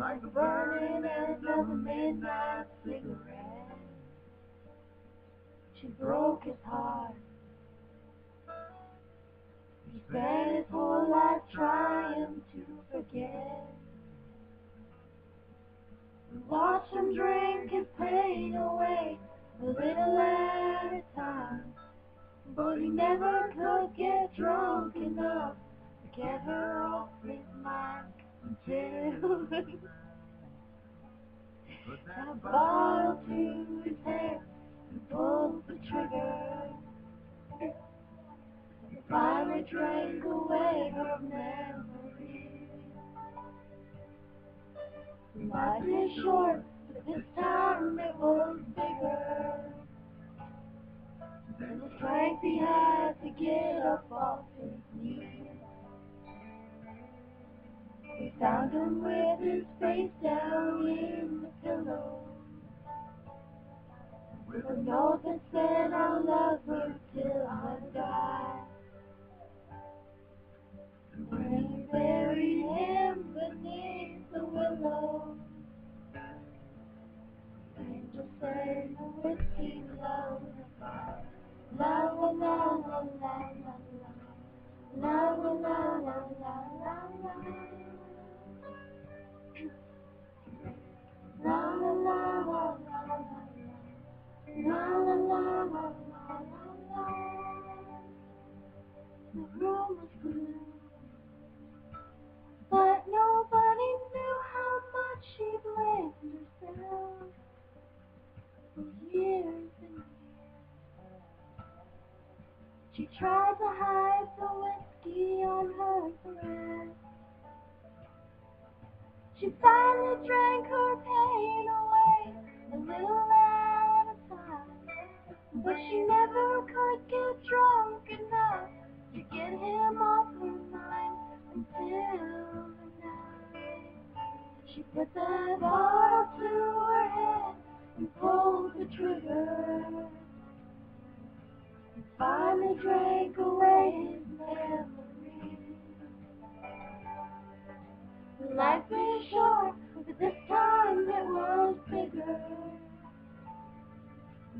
like the burning end of a midnight cigarette. She broke his heart. He spent his whole life trying to forget. We watched him drink his pain away, a little at a time. But he never could get drunk enough to get her off his mind until he put that bottle to his head and pulled the trigger. He finally drank away her memory. Life is short, but this time it was bigger than the strength he had to get up off his knees. We found him with his face down in the pillow, with a note that said, I'll love her till I die. And when we buried him beneath the willow, the angel sang a whiskey lullaby. La la la la la la la la la la la la la. La la la la la la la la la la. The room was blue, but nobody knew how much she blamed herself for years and years. She tried to hide the whiskey on her breath. She finally drank her pain away, a little at a time. But she never could get drunk enough to get him off her mind until the night she put that bottle to her head and pulled the trigger. And finally drank away his memory. Life is short, but this time it was bigger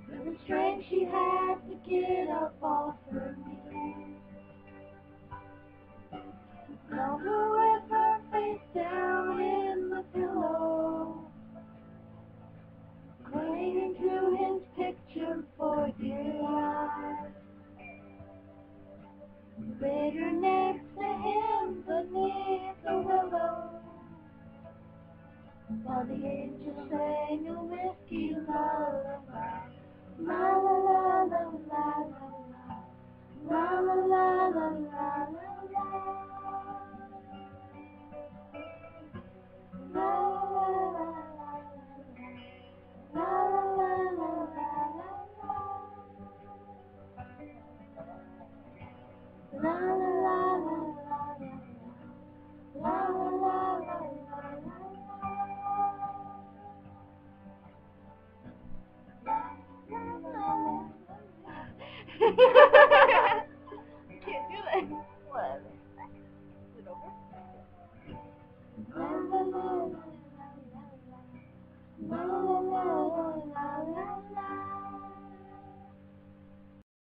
than the strength she had to get up off her knees. Found her with her face down in the pillow, clinging to his picture for dear life. We laid her next to him beneath the willow, while the angel sang a whiskey lullaby. La la la la la la la la la la la la. La la la la la la la la la la la.